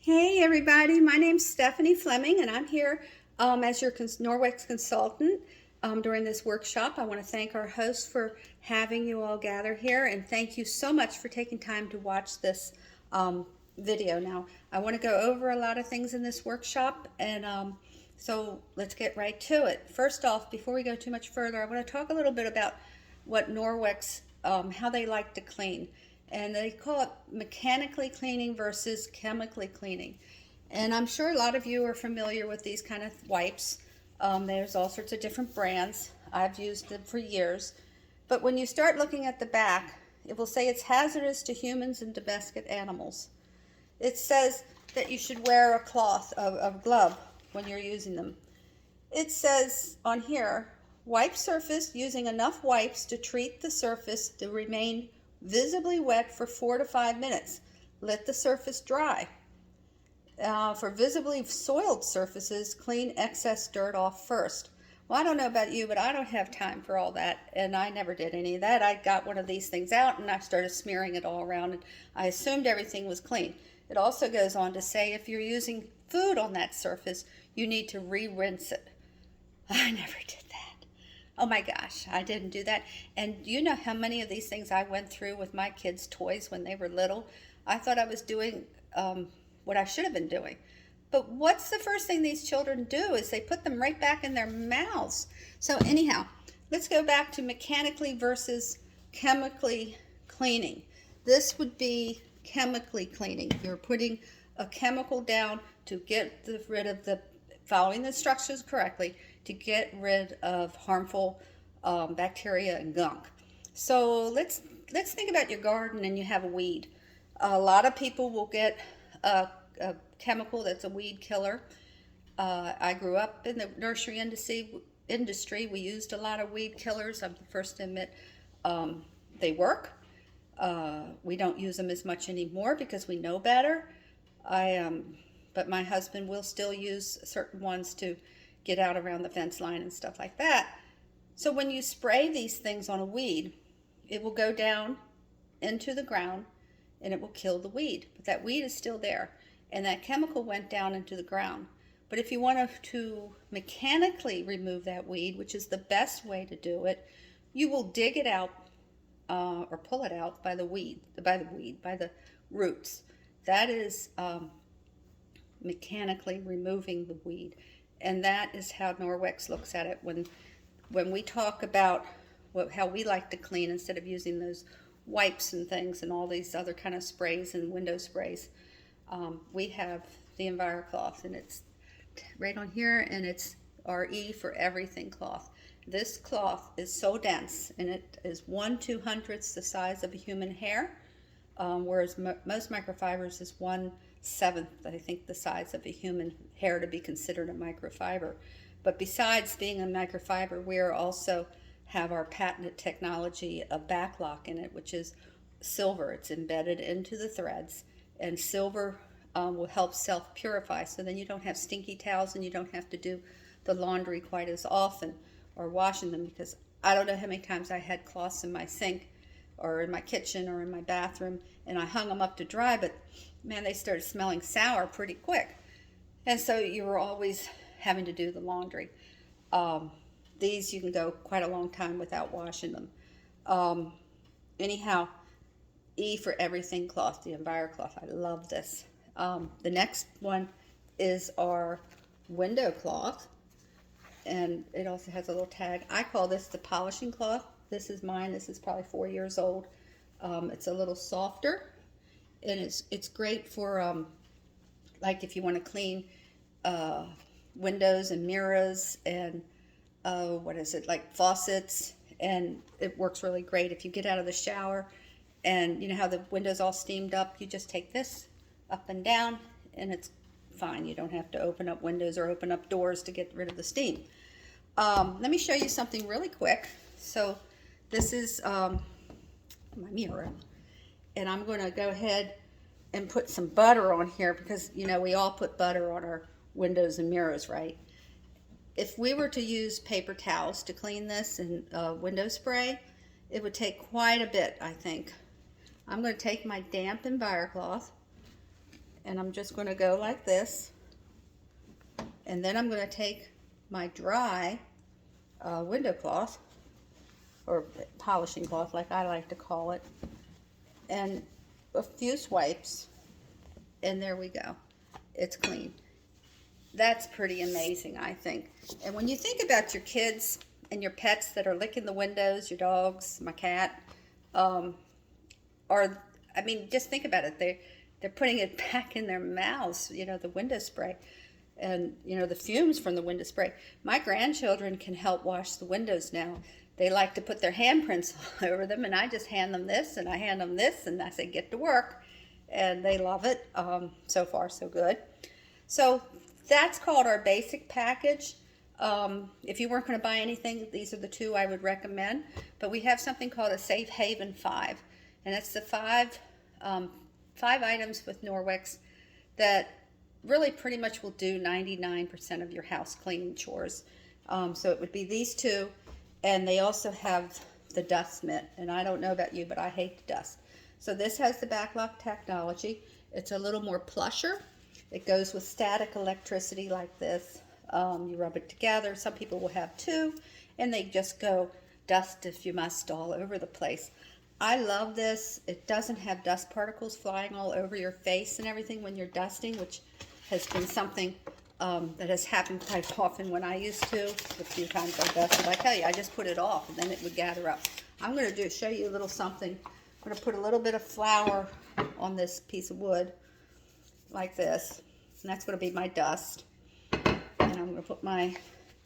Hey everybody, my name's Stephanie Fleming and I'm here as your Norwex consultant during this workshop. I want to thank our host for having you all gather here, and thank you so much for taking time to watch this video. Now, I want to go over a lot of things in this workshop, and so let's get right to it. First off, before we go too much further, I want to talk a little bit about what Norwex, how they like to clean. And they call it mechanically cleaning versus chemically cleaning. And I'm sure a lot of you are familiar with these kind of wipes. There's all sorts of different brands. I've used them for years. But when you start looking at the back, it will say it's hazardous to humans and domestic animals. It says that you should wear a cloth, a glove, when you're using them. It says on here, wipe surface using enough wipes to treat the surface to remain visibly wet for 4 to 5 minutes. Let the surface dry. For visibly soiled surfaces, clean excess dirt off first. Well, I don't know about you, but I don't have time for all that, and I never did any of that. I got one of these things out and I started smearing it all around, and I assumed everything was clean. It also goes on to say if you're using food on that surface, you need to re-rinse it. I never did that. Oh my gosh, I didn't do that. And you know how many of these things I went through with my kids' toys when they were little? I thought I was doing what I should have been doing. But what's the first thing these children do is they put them right back in their mouths. So anyhow, let's go back to mechanically versus chemically cleaning. This would be chemically cleaning. You're putting a chemical down to get rid of the, following the instructions correctly, to get rid of harmful bacteria and gunk. So let's think about your garden and you have a weed. A lot of people will get a chemical that's a weed killer. I grew up in the nursery industry. We used a lot of weed killers. I'm the first to admit they work. We don't use them as much anymore because we know better. But my husband will still use certain ones to get out around the fence line and stuff like that. So when you spray these things on a weed, it will go down into the ground and it will kill the weed. But that weed is still there, and that chemical went down into the ground. But if you want to mechanically remove that weed, which is the best way to do it, you will dig it out or pull it out by the roots. That is mechanically removing the weed. And that is how Norwex looks at it when we talk about how we like to clean instead of using those wipes and things and all these other kind of sprays and window sprays. We have the EnviroCloth, and it's right on here, and it's RE for everything cloth. This cloth is so dense, and it is 1/200th the size of a human hair, whereas most microfibers is 1/7, I think, the size of a human hair to be considered a microfiber. But besides being a microfiber, we are also have our patented technology, a backlock in it, which is silver. It's embedded into the threads, and silver will help self-purify, so then you don't have stinky towels and you don't have to do the laundry quite as often or washing them, because I don't know how many times I had cloths in my sink or in my kitchen or in my bathroom, and I hung them up to dry, but man, they started smelling sour pretty quick. And so you were always having to do the laundry. These you can go quite a long time without washing them. Anyhow, E for everything cloth, the EnviroCloth. I love this. The next one is our window cloth, and it also has a little tag. I call this the polishing cloth. This is mine. This is probably 4 years old. It's a little softer, and it's great for like if you want to clean windows and mirrors and what is it, like faucets, and it works really great if you get out of the shower and you know how the window's all steamed up. You just take this up and down and it's fine. You don't have to open up windows or open up doors to get rid of the steam. Let me show you something really quick. So this is my mirror, and I'm going to go ahead and put some butter on here because, you know, we all put butter on our windows and mirrors, right? If we were to use paper towels to clean this and window spray, it would take quite a bit, I think. I'm going to take my damp EnviroCloth and I'm just going to go like this, and then I'm going to take my dry window cloth, or polishing cloth like I like to call it, and a few swipes, and there we go. It's clean. That's pretty amazing, I think. And when you think about your kids and your pets that are licking the windows, your dogs, my cat, or I mean, just think about it. They're putting it back in their mouths, you know, the window spray, and you know, the fumes from the window spray. My grandchildren can help wash the windows now. They like to put their handprints all over them, and I just hand them this, and I hand them this, and I say, get to work, and they love it. So far, so good. So that's called our basic package. If you weren't going to buy anything, these are the two I would recommend. But we have something called a Safe Haven 5, and it's the five items with Norwex that really pretty much will do 99% of your house cleaning chores. So it would be these two, and they also have the dust mitt. And I don't know about you, but I hate the dust. So this has the backlock technology. It's a little more plusher. It goes with static electricity like this. You rub it together. Some people will have two, and they just go dust if you must all over the place. I love this. It doesn't have dust particles flying all over your face and everything when you're dusting, which has been something that has happened quite often when I used to. The few times I dusted, I tell you, I just put it off, and then it would gather up. I'm going to show you a little something. I'm going to put a little bit of flour on this piece of wood like this, and that's going to be my dust. And I'm going to put my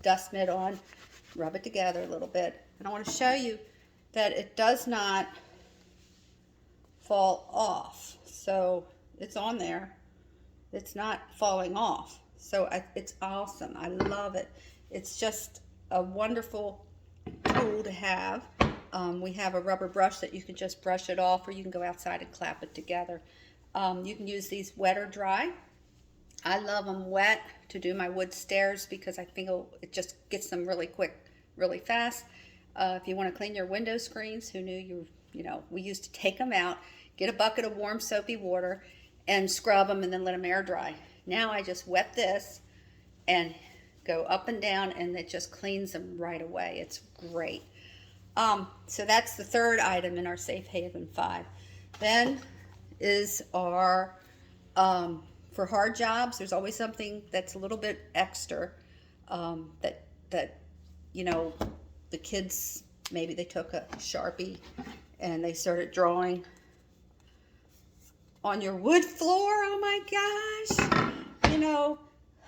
dust mitt on, rub it together a little bit, and I want to show you that it does not fall off. So it's on there. It's not falling off. So it's awesome. I love it. It's just a wonderful tool to have. We have a rubber brush that you can just brush it off, or you can go outside and clap it together. You can use these wet or dry. I love them wet to do my wood stairs because I think it just gets them really quick, really fast. If you want to clean your window screens, who knew you know, we used to take them out, get a bucket of warm soapy water and scrub them and then let them air dry. Now I just wet this and go up and down, and it just cleans them right away. It's great. So that's the third item in our Safe Haven 5. Then is our, for hard jobs, there's always something that's a little bit extra, that, you know, the kids, maybe they took a Sharpie and they started drawing on your wood floor. Oh my gosh, you know,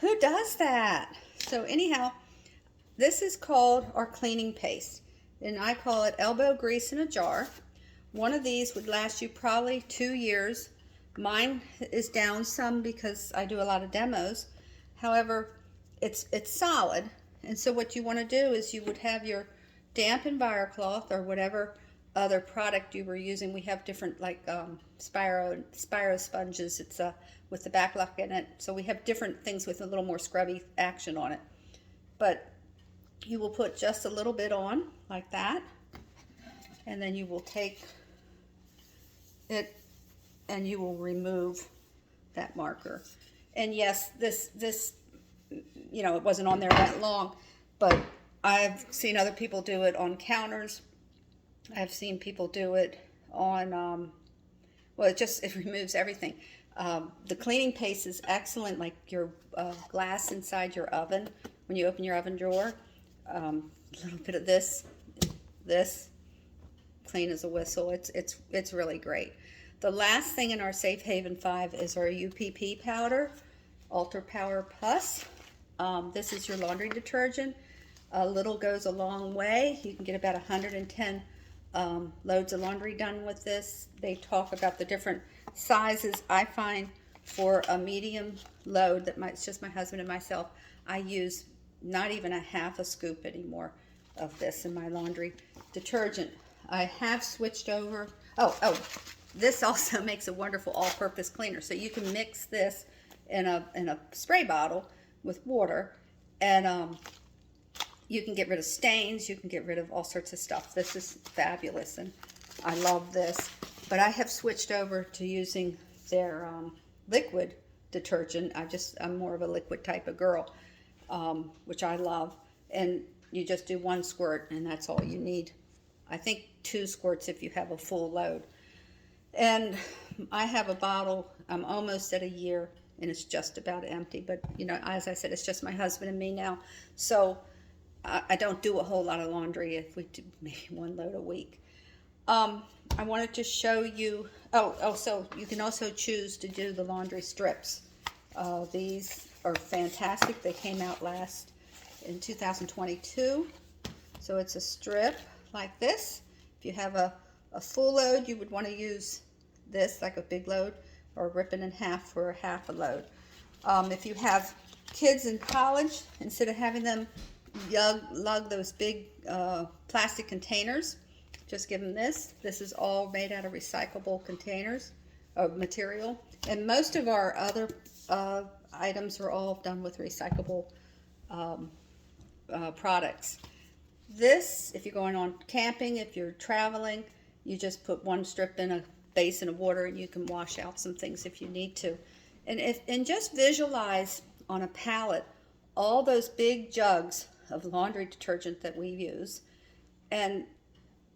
who does that? So anyhow, this is called our cleaning paste, and I call it elbow grease in a jar. One of these would last you probably 2 years. Mine is down some because I do a lot of demos. However, it's solid, and so what you want to do is you would have your damp EnviroCloth or whatever other product you were using. We have different, like Spiro sponges. It's with the backlock in it, so we have different things with a little more scrubby action on it. But you will put just a little bit on like that, and then you will take it and you will remove that marker. And yes, this you know, it wasn't on there that long, but I've seen other people do it on counters. I've seen people do it on well, it removes everything. The cleaning paste is excellent, like your glass inside your oven. When you open your oven drawer, a little bit of this clean as a whistle. It's really great. The last thing in our Safe Haven 5 is our UPP powder, Ultra Power Plus. This is your laundry detergent. A little goes a long way. You can get about 110 loads of laundry done with this. They talk about the different sizes. I find for a medium load it's just my husband and myself, I use not even a half a scoop anymore of this in my laundry detergent. I have switched over. Oh, this also makes a wonderful all-purpose cleaner. So you can mix this in a spray bottle with water, and you can get rid of stains. You can get rid of all sorts of stuff. This is fabulous, and I love this. But I have switched over to using their liquid detergent. I'm more of a liquid type of girl, which I love. And you just do 1 squirt, and that's all you need. I think 2 squirts if you have a full load. And I have a bottle, I'm almost at a year, and it's just about empty. But, you know, as I said, it's just my husband and me now. So I don't do a whole lot of laundry. If we do maybe 1 load a week. I wanted to show you, so you can also choose to do the laundry strips. These are fantastic. They came out in 2022. So it's a strip like this. If you have a full load, you would want to use this, like a big load, or rip it in half for a half a load. If you have kids in college, instead of having them lug those big plastic containers, just give them this. This is all made out of recyclable containers of material. And most of our other items are all done with recyclable products. This, if you're going on camping, if you're traveling, you just put 1 strip in a basin of water and you can wash out some things if you need to. And just visualize on a pallet all those big jugs of laundry detergent that we use. And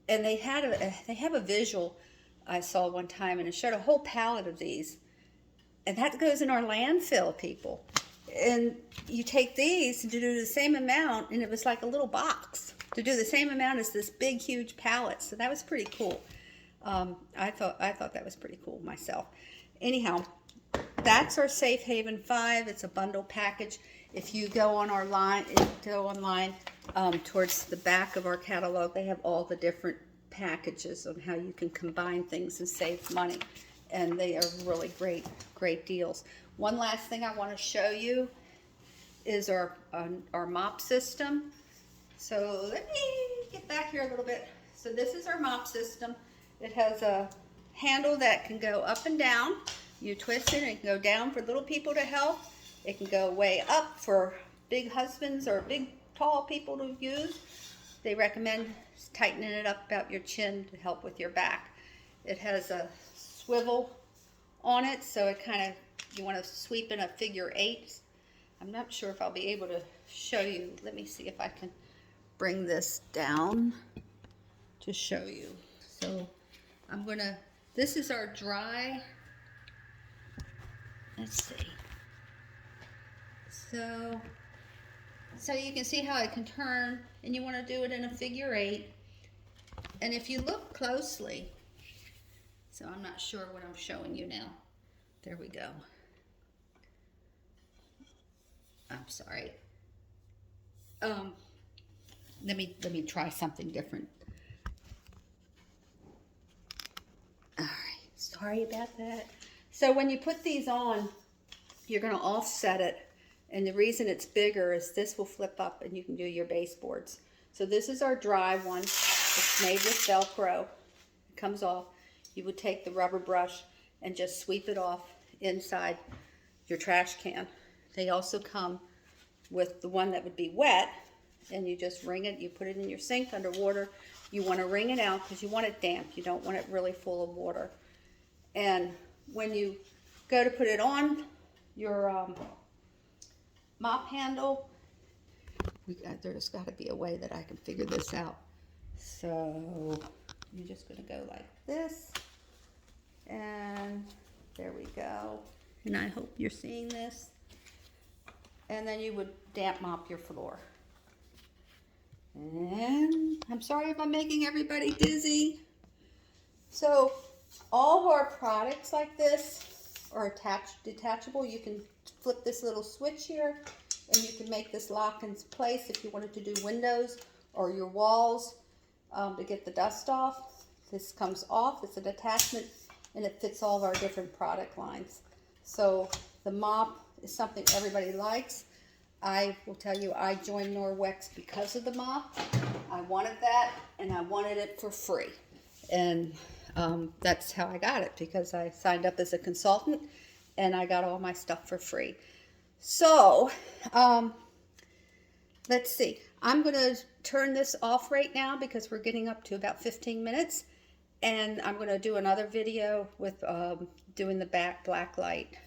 they have a visual I saw one time, and it showed a whole pallet of these. And that goes in our landfill, people. And you take these to do the same amount, and it was like a little box to do the same amount as this big, huge pallet. So that was pretty cool. I thought that was pretty cool myself. Anyhow, that's our Safe Haven 5. It's a bundle package. If you go on our line, online towards the back of our catalog, they have all the different packages on how you can combine things and save money. And they are really great deals. One last thing I want to show you is our mop system. So let me get back here a little bit. So this is our mop system. It has a handle that can go up and down. You twist it and it can go down for little people to help. It can go way up for big husbands or big tall people to use. They recommend tightening it up about your chin to help with your back. It has a swivel on it, so it kind of, you want to sweep in a figure 8. I'm not sure if I'll be able to show you. Let me see if I can bring this down to show you. So I'm gonna, this is our dry, let's see. So you can see how it can turn, and you want to do it in a figure 8. And if you look closely, so I'm not sure what I'm showing you now. There we go. I'm sorry. Let me try something different. All right, sorry about that. So when you put these on, you're going to offset it. And the reason it's bigger is this will flip up and you can do your baseboards. So this is our dry one. It's made with Velcro. It comes off. You would take the rubber brush and just sweep it off inside your trash can. They also come with the one that would be wet, and you just wring it. You put it in your sink under water. You want to wring it out because you want it damp. You don't want it really full of water. And when you go to put it on your mop handle, there's got to be a way that I can figure this out. So you're just going to go like this, and there we go. And I hope you're seeing this. And then you would damp mop your floor. And I'm sorry if I'm making everybody dizzy. So all of our products like this are detachable. You can flip this little switch here, and you can make this lock in place if you wanted to do windows or your walls to get the dust off. This comes off. It's an attachment, and it fits all of our different product lines. So the mop is something everybody likes. I will tell you, I joined Norwex because of the mop. I wanted that, and I wanted it for free. And that's how I got it, because I signed up as a consultant, and I got all my stuff for free. So, let's see. I'm going to turn this off right now because we're getting up to about 15 minutes. And I'm going to do another video with doing the black light.